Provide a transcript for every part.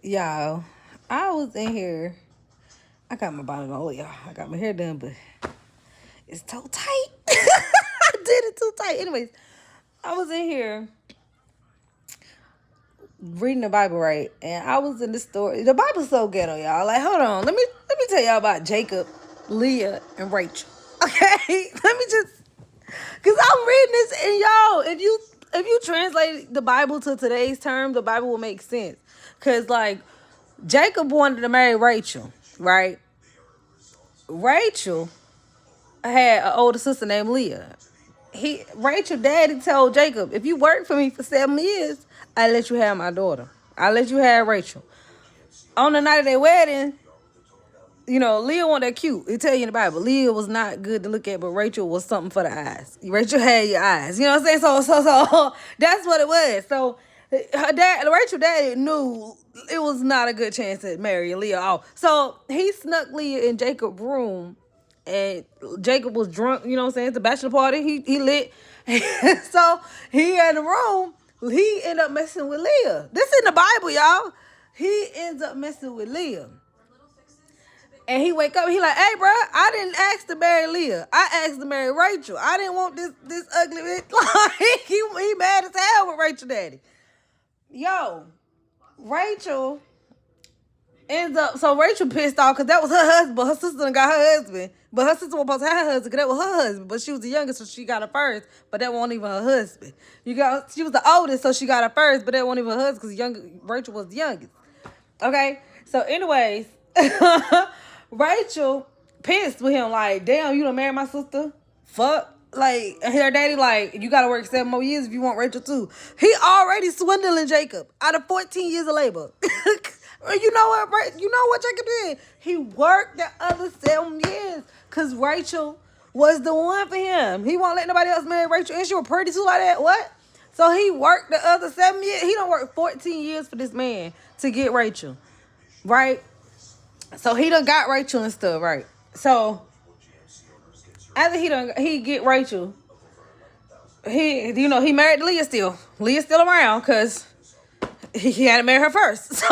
Y'all, I was in here. I got my bonnet on, y'all. I got my hair done, but it's so tight. I did it too tight. Anyways, I was in here reading the Bible, right? And I was in the store. The Bible's so ghetto, y'all. Like, hold on. Let me tell y'all about Jacob, Leah, and Rachel. Okay? Let me just, cause I'm reading this, and y'all, if you translate the Bible to today's term, the Bible will make sense. Cause like Jacob wanted to marry Rachel, right? Rachel had an older sister named Leah. Rachel daddy told Jacob, if you work for me for 7 years, I let you have my daughter. I let you have Rachel. On the night of their wedding, Leah wasn't that cute. It tell you in the Bible, Leah was not good to look at, but Rachel was something for the eyes. Rachel had your eyes. You know what I'm saying? So that's what it was. So Rachel daddy knew it was not a good chance to marry Leah off. So he snuck Leah in Jacob's room, and Jacob was drunk. You know what I'm saying? It's a bachelor party. He lit. So he in the room. He ended up messing with Leah. This in the Bible, y'all. He ends up messing with Leah. And he wake up, he like, hey, bro, I didn't ask to marry Leah. I asked to marry Rachel. I didn't want this ugly bitch. Like, he mad as hell with Rachel daddy. Yo, Rachel ends up, so Rachel pissed off because that was her husband. Her sister done got her husband. But her sister was supposed to have her husband because that was her husband. But she was the youngest, so she got her first. But that wasn't even her husband. She was the oldest, so she got her first. But that wasn't even her husband because Rachel was the youngest. Okay? So anyways, Rachel pissed with him like, damn, you done married my sister? Fuck. Like, her daddy like, you gotta work 7 more years if you want Rachel too. He already swindling Jacob out of 14 years of labor. You know what Jacob did? He worked the other 7 years because Rachel was the one for him. He won't let nobody else marry Rachel, and she was pretty too like that. What? So he worked the other 7 years. He done worked 14 years for this man to get Rachel, right? So he done got Rachel and stuff, right? So after he get Rachel, he married Leah still. Leah's still around because he had to marry her first. So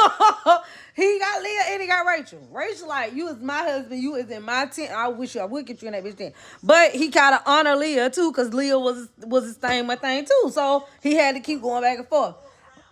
he got Leah and he got Rachel. Rachel like, you is my husband, you is in my tent. I wish I would get you in that bitch tent. But he kind of honor Leah too because Leah was his thing, my thing too. So he had to keep going back and forth.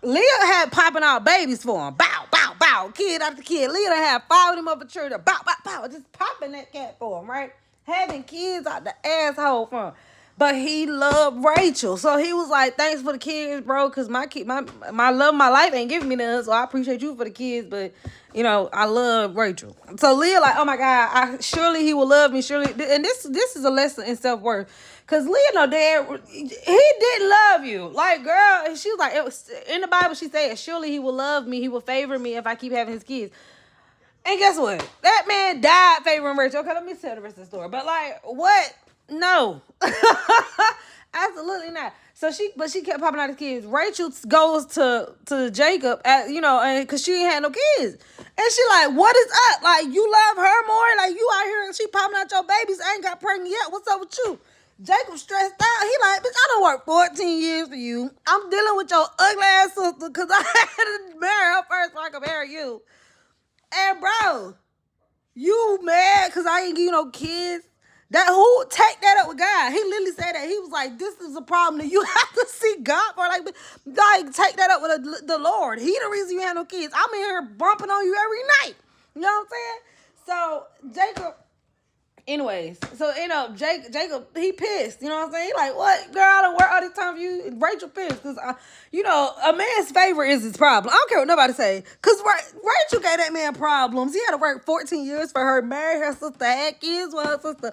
Leah had popping out babies for him. Bow, bow, bow. Kid after kid. Leah done had 5 of them up a church. Bow, bow, bow. Just popping that cat for him, right? Having kids out the asshole for him. But he loved Rachel. So he was like, thanks for the kids, bro. Because my love of my life ain't giving me none. So I appreciate you for the kids. But, I love Rachel. So Leah like, oh my God, surely he will love me. Surely. And this is a lesson in self-worth. Cause Leah, no dad, he didn't love you. Like, girl, she was like, it was in the Bible. She said, surely he will love me. He will favor me if I keep having his kids. And guess what? That man died favoring Rachel. Okay, let me tell the rest of the story. But like, what? No, absolutely not. But she kept popping out his kids. Rachel goes to Jacob, and cause she ain't had no kids, and she like, what is up? Like, you love her more? Like, you out here and she popping out your babies? I ain't got pregnant yet. What's up with you? Jacob stressed out. He like, bitch, I done worked 14 years for you. I'm dealing with your ugly ass sister because I had to marry her first so I could marry you. And bro, you mad because I ain't give you no kids? Take that up with God. He literally said that. He was like, this is a problem that you have to see God for. Like take that up with the Lord. He the reason you have no kids. I'm in here bumping on you every night. You know what I'm saying? So Jacob, anyways, Jacob, he pissed. You know what I'm saying? He like, what? Girl, I don't work all this time for you. Rachel pissed. Because, a man's favor is his problem. I don't care what nobody say. Because Rachel gave that man problems. He had to work 14 years for her, marry her sister, had kids with her sister.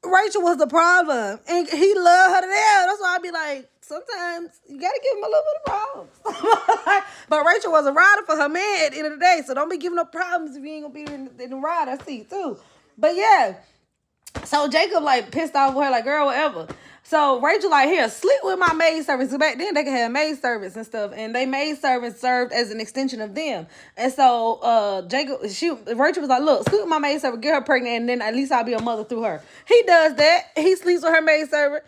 Rachel was the problem. And he loved her to death. That's why I be like, sometimes you got to give him a little bit of problems. But Rachel was a rider for her man at the end of the day. So don't be giving up problems if you ain't going to be in the ride. I see too. But yeah. So Jacob like pissed off with her, like, girl, whatever. So Rachel like, here, sleep with my maid servants. So back then they could have maid servants and stuff. And they maid servants served as an extension of them. And so Rachel was like, look, sleep with my maid servant, get her pregnant, and then at least I'll be a mother through her. He does that. He sleeps with her maid servant.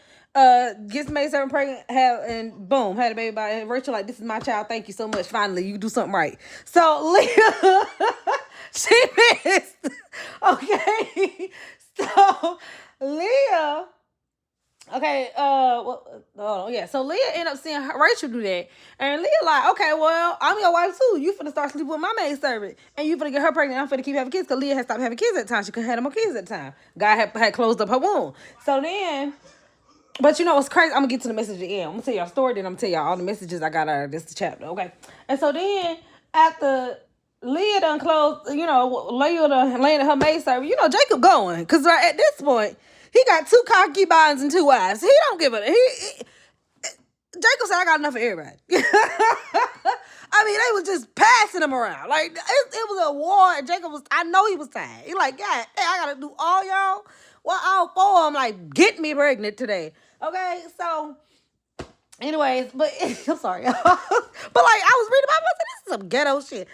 gets maidservant pregnant, and boom, had a baby by and Rachel like, this is my child, thank you so much. Finally, you do something right. So Leah, she missed. Okay. So Leah, okay, well, oh yeah. So Leah ended up seeing Rachel do that, and Leah like, okay, well, I'm your wife too. You finna start sleeping with my maidservant, and you finna get her pregnant. I'm finna keep having kids because Leah had stopped having kids at the time. She couldn't have no more kids at the time. God had closed up her womb. So then, but you know what's crazy? I'm gonna get to the message at the end. I'm gonna tell y'all a story, then I'm gonna tell y'all all the messages I got out of this chapter. Okay, and so then after Leah done closed, Leah done landed her maidservant. Jacob going because right at this point he got two concubines and two wives. He don't give a Jacob said, I got enough for everybody. I mean, they was just passing them around. Like, it was a war, and I know he was tired. He like, God, hey, I got to do all y'all. Well, all four of them, like, get me pregnant today. Okay, so, anyways, but, I'm sorry. But, like, I was reading about it, this is some ghetto shit.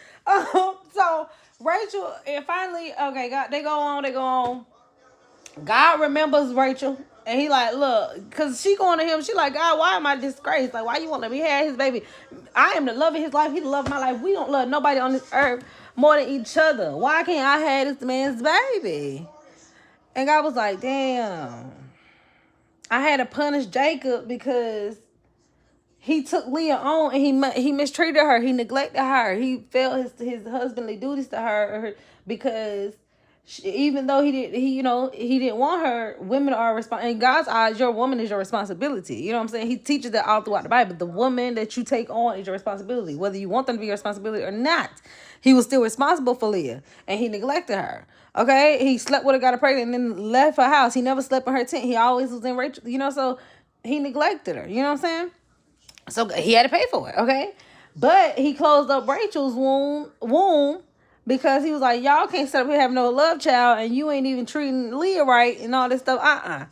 So, Rachel, and finally, okay, they go on. God remembers Rachel. And he like, look, because she going to him, she like, God, why am I disgraced? Like, why you want to let me have his baby? I am the love of his life. He the love of my life. We don't love nobody on this earth more than each other. Why can't I have this man's baby? And God was like, damn. I had to punish Jacob because he took Leah on and he mistreated her. He neglected her. He failed his husbandly duties to her because even though he didn't want her, women are responsible. In God's eyes, your woman is your responsibility. You know what I'm saying? He teaches that all throughout the Bible. The woman that you take on is your responsibility, whether you want them to be your responsibility or not. He was still responsible for Leah, and he neglected her. Okay, he slept with her, got her pregnant, and then left her house. He never slept in her tent. He always was in Rachel. So he neglected her. You know what I'm saying? So he had to pay for it. Okay, but he closed up Rachel's womb. Because he was like, y'all can't sit up here having no love child and you ain't even treating Leah right and all this stuff.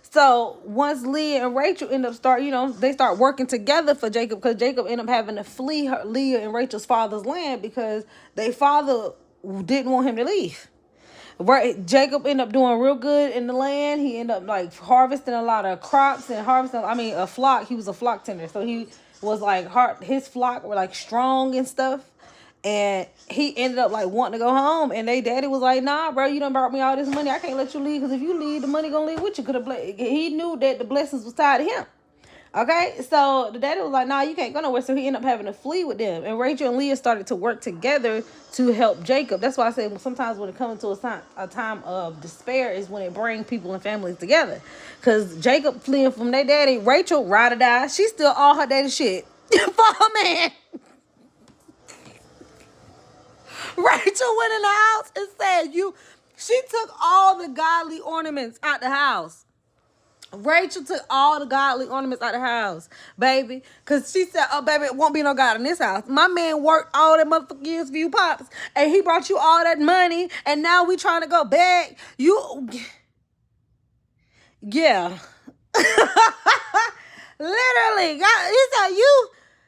So once Leah and Rachel end up they start working together for Jacob because Jacob ended up having to flee Leah and Rachel's father's land because their father didn't want him to leave. Right, Jacob ended up doing real good in the land. He ended up like harvesting a lot of crops and a flock. He was a flock tender. So he was like, his flock were like strong and stuff. And he ended up like wanting to go home, and they daddy was like, "Nah, bro, you done brought me all this money. I can't let you leave because if you leave, the money gonna leave with you." He knew that the blessings was tied to him. Okay, so the daddy was like, "Nah, you can't go nowhere." So he ended up having to flee with them, and Rachel and Leah started to work together to help Jacob. That's why I say sometimes when it comes to a time of despair is when it brings people and families together. Because Jacob fleeing from their daddy, Rachel ride or die. She still all her daddy shit for her man. Rachel went in the house and said, she took all the godly ornaments out the house. Rachel took all the godly ornaments out the house, baby. Because she said, oh, baby, it won't be no God in this house. My man worked all that motherfucking years for you, Pops. And he brought you all that money. And now we trying to go back. Yeah. Literally. God, he said,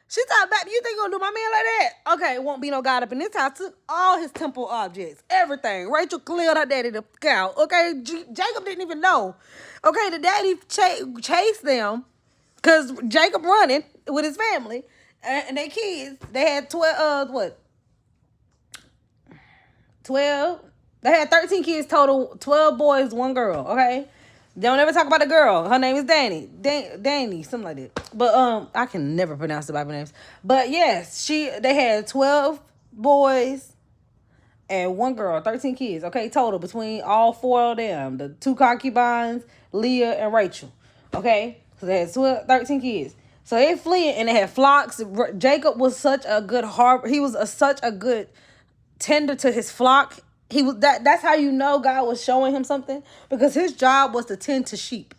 she thought back, you think you're gonna do my man like that? Okay, it won't be no God up in this house. Took all his temple objects, everything. Rachel cleared her daddy the cow. Okay, Jacob didn't even know. Okay, the daddy chased them because Jacob running with his family and their kids. They had 12. They had 13 kids total, 12 boys, 1 girl. Okay. They don't ever talk about the girl. Her name is Danny. Danny, something like that. But I can never pronounce the Bible names. But yes, they had 12 boys and 1 girl, 13 kids. Okay, total between all 4 of them. The 2 concubines, Leah and Rachel. Okay? So they had 13 kids. So they fleeing and they had flocks. Jacob was such a good he was such a good tender to his flock. He was that's how you know God was showing him something, because his job was to tend to sheep.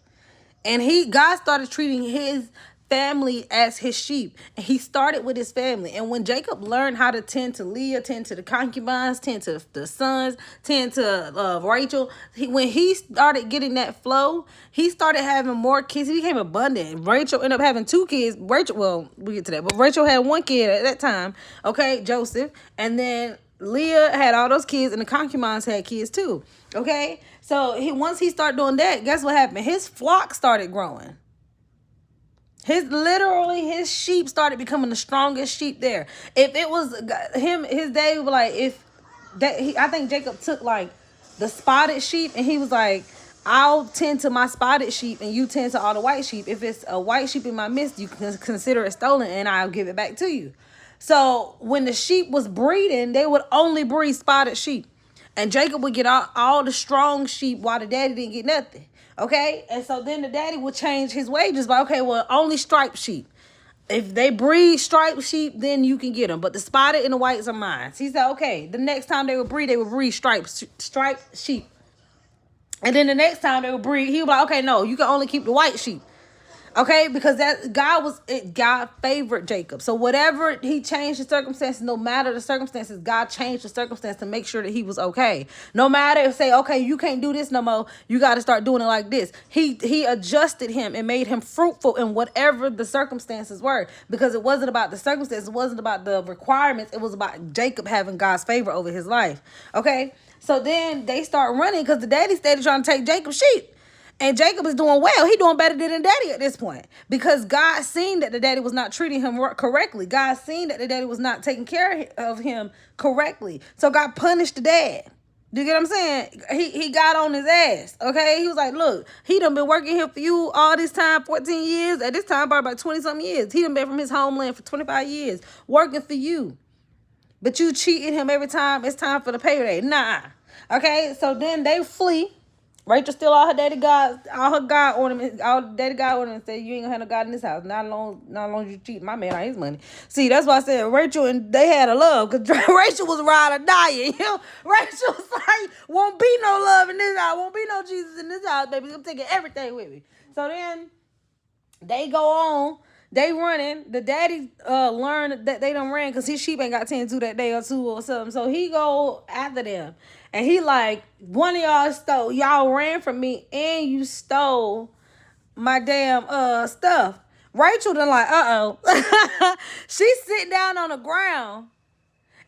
And God started treating his family as his sheep. And he started with his family. And when Jacob learned how to tend to Leah, tend to the concubines, tend to the sons, tend to Rachel, when he started getting that flow, he started having more kids. He became abundant. Rachel ended up having 2 kids. We'll get to that. But Rachel had 1 kid at that time. Okay, Joseph. And then Leah had all those kids, and the concubines had kids too. Okay, so once he started doing that, guess what happened? His flock started growing. His sheep started becoming the strongest sheep there. If it was him, his day would be like, if that I think Jacob took like the spotted sheep, and he was like, I'll tend to my spotted sheep and you tend to all the white sheep. If it's a white sheep in my midst, you can consider it stolen and I'll give it back to you. So when the sheep was breeding, they would only breed spotted sheep. And Jacob would get all the strong sheep while the daddy didn't get nothing. Okay? And so then the daddy would change his wages by, okay, well, only striped sheep. If they breed striped sheep, then you can get them. But the spotted and the whites are mine. So he said, okay, the next time they would breed striped sheep. And then the next time they would breed, he was like, okay, no, you can only keep the white sheep. Okay, because God favored Jacob. So whatever he changed the circumstances, no matter the circumstances, God changed the circumstance to make sure that he was okay. No matter if say, okay, you can't do this no more, you got to start doing it like this. He adjusted him and made him fruitful in whatever the circumstances were, because it wasn't about the circumstances, it wasn't about the requirements, it was about Jacob having God's favor over his life. Okay, so then they start running because the daddy started trying to take Jacob's sheep. And Jacob is doing well. He doing better than the daddy at this point. Because God seen that the daddy was not treating him correctly. God seen that the daddy was not taking care of him correctly. So God punished the dad. Do you get what I'm saying? He got on his ass. Okay? He was like, look, he done been working here for you all this time, 14 years. At this time, about 20-something years. He done been from his homeland for 25 years. Working for you. But you cheating him every time it's time for the payday. Nah. Okay? So then they flee. Rachel steal all her God ornaments, all daddy God ornaments. Say you ain't gonna have no God in this house. Not long as you cheat my man on his money. See, that's why I said Rachel and they had a love, because Rachel was ride or die. You know? Rachel was like, won't be no love in this house, won't be no Jesus in this house, baby. I'm taking everything with me. So then they go on. They running. The daddy learned that they done ran because his sheep ain't got 10 to that day or two or something. So he go after them. And he like, one of y'all ran from me and you stole my damn stuff. Rachel done like, she sit down on the ground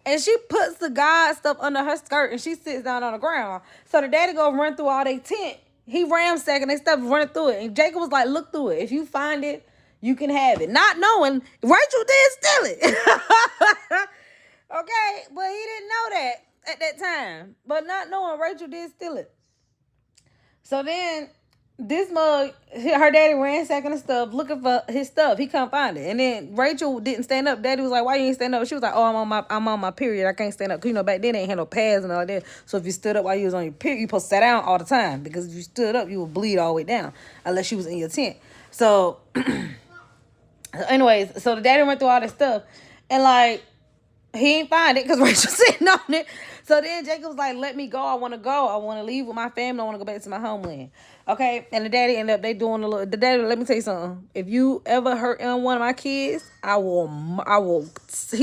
and she puts the God stuff under her skirt and she sits down on the ground. So the daddy go run through all they tent. He ransacking they stuff, running through it. And Jacob was like, look through it. If you find it, you can have it. Not knowing Rachel did steal it. Okay, but he didn't know that at that time. But not knowing Rachel did steal it. So then this mug, her daddy ransacking the stuff, looking for his stuff. He couldn't find it. And then Rachel didn't stand up. Daddy was like, why you ain't stand up? She was like, oh, I'm on my period. I can't stand up. Cause you know, back then they ain't had no pads and all that. So if you stood up while you was on your period, you supposed to sit down all the time. Because if you stood up, you would bleed all the way down. Unless you was in your tent. So anyways, so the daddy went through all this stuff. And like, he ain't find it because Rachel sitting on it. So then Jacob was like, let me go. I want to go. I want to leave with my family. I want to go back to my homeland. Okay. And the daddy ended up, they doing a little, the daddy, let me tell you something. If you ever hurt one of my kids, he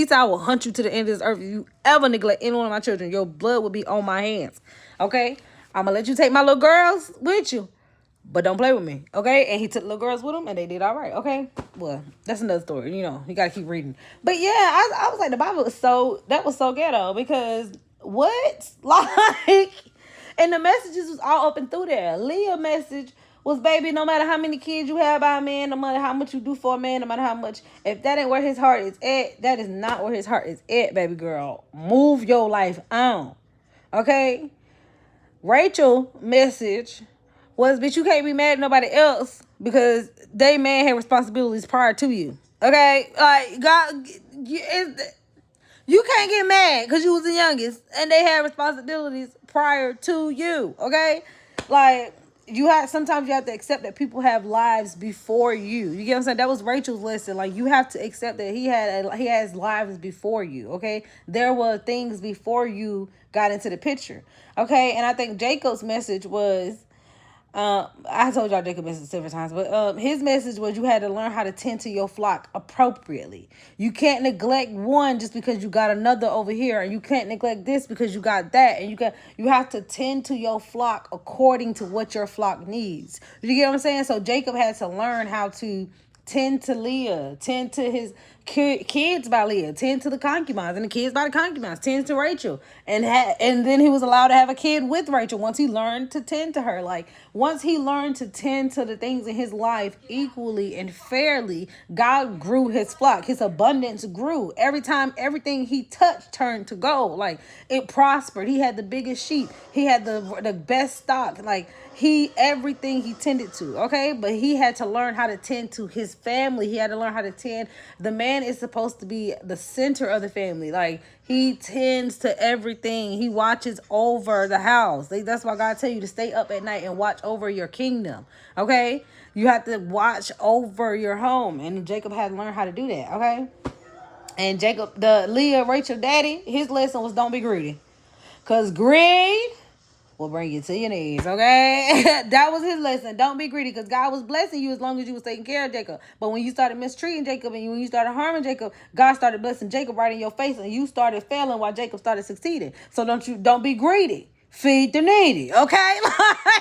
said, I will hunt you to the end of this earth. If you ever neglect any one of my children, your blood will be on my hands. Okay. I'm going to let you take my little girls with you. But don't play with me, okay? And he took little girls with him, and they did all right, okay? Well, that's another story, you know. You got to keep reading. But, yeah, I was like, the Bible was that was so ghetto, because what? Like, and the messages was all up and through there. Leah's message was, baby, no matter how many kids you have by a man, no matter how much you do for a man, no matter how much, if that ain't where his heart is at, that is not where his heart is at, baby girl. Move your life on, okay? Rachel message was, bitch, you can't be mad at nobody else because they man had responsibilities prior to you. Okay? Like, God, you can't get mad because you was the youngest and they had responsibilities prior to you. Okay? Like, sometimes you have to accept that people have lives before you. You get what I'm saying? That was Rachel's lesson. Like, you have to accept that he has lives before you. Okay? There were things before you got into the picture. Okay? And I think Jacob's message was, I told y'all Jacob message several times, but his message was, you had to learn how to tend to your flock appropriately. You can't neglect one just because you got another over here, and you can't neglect this because you got that, and you have to tend to your flock according to what your flock needs. You get what I'm saying? So Jacob had to learn how to tend to Leah, tend to kids by Leah, 10 to the concubines, and the kids by the concubines, 10 to Rachel, and then he was allowed to have a kid with Rachel once he learned to tend to her. Like once he learned to tend to the things in his life equally and fairly, God grew his flock. His abundance grew. Every time everything he touched turned to gold. Like it prospered. He had the biggest sheep. He had the best stock. Like everything he tended to, okay? But he had to learn how to tend to his family. He had to learn how to tend. The man is supposed to be the center of the family. Like he tends to everything. He watches over the house. That's why God tell you to stay up at night and watch over your kingdom, okay? You have to watch over your home, and Jacob had to learn how to do that, okay? And Jacob, the Leah, Rachel daddy, his lesson was don't be greedy, because greed will bring you to your knees, okay? That was his lesson. Don't be greedy, because God was blessing you as long as you was taking care of Jacob. But when you started mistreating Jacob and when you started harming Jacob, God started blessing Jacob right in your face, and you started failing while Jacob started succeeding. So don't be greedy. Feed the needy, okay?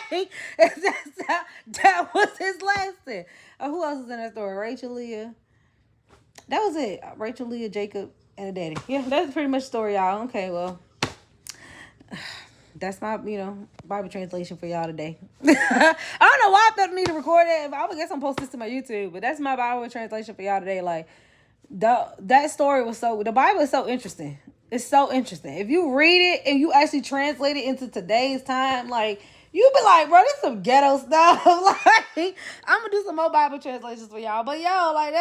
Like that was his lesson. Who else is in that story? Rachel, Leah. That was it. Rachel, Leah, Jacob, and a daddy. Yeah, that's pretty much the story, y'all. Okay, well. That's my, Bible translation for y'all today. I don't know why I felt the need to record it. I would guess I'm posting this to my YouTube, but that's my Bible translation for y'all today. Like, that story was the Bible is so interesting. It's so interesting. If you read it and you actually translate it into today's time, like, you be like, bro, this is some ghetto stuff. Like, I'm gonna do some more Bible translations for y'all. But yo, like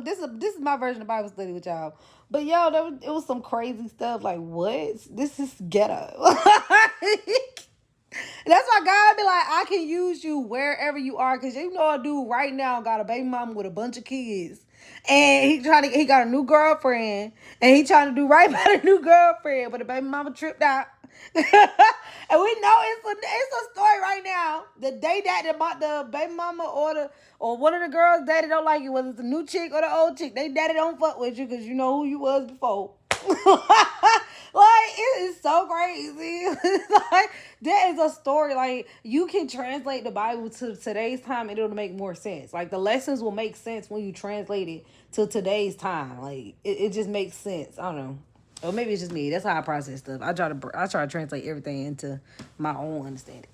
this is my version of Bible study with y'all. But yo, it was some crazy stuff. Like, what? This is ghetto. That's why God be like, I can use you wherever you are, because a dude right now got a baby mama with a bunch of kids. And he got a new girlfriend, and he trying to do right by the new girlfriend, but the baby mama tripped out. And we know it's a story right now. The day that the baby mama or one of the girls' daddy don't like you, whether it's the new chick or the old chick, they daddy don't fuck with you because you know who you was before. Like, it is so crazy. Like, that is a story. Like, you can translate the Bible to today's time and it'll make more sense. Like, the lessons will make sense when you translate it to today's time. Like, it just makes sense. I don't know. Or maybe it's just me. That's how I process stuff. I try to translate everything into my own understanding.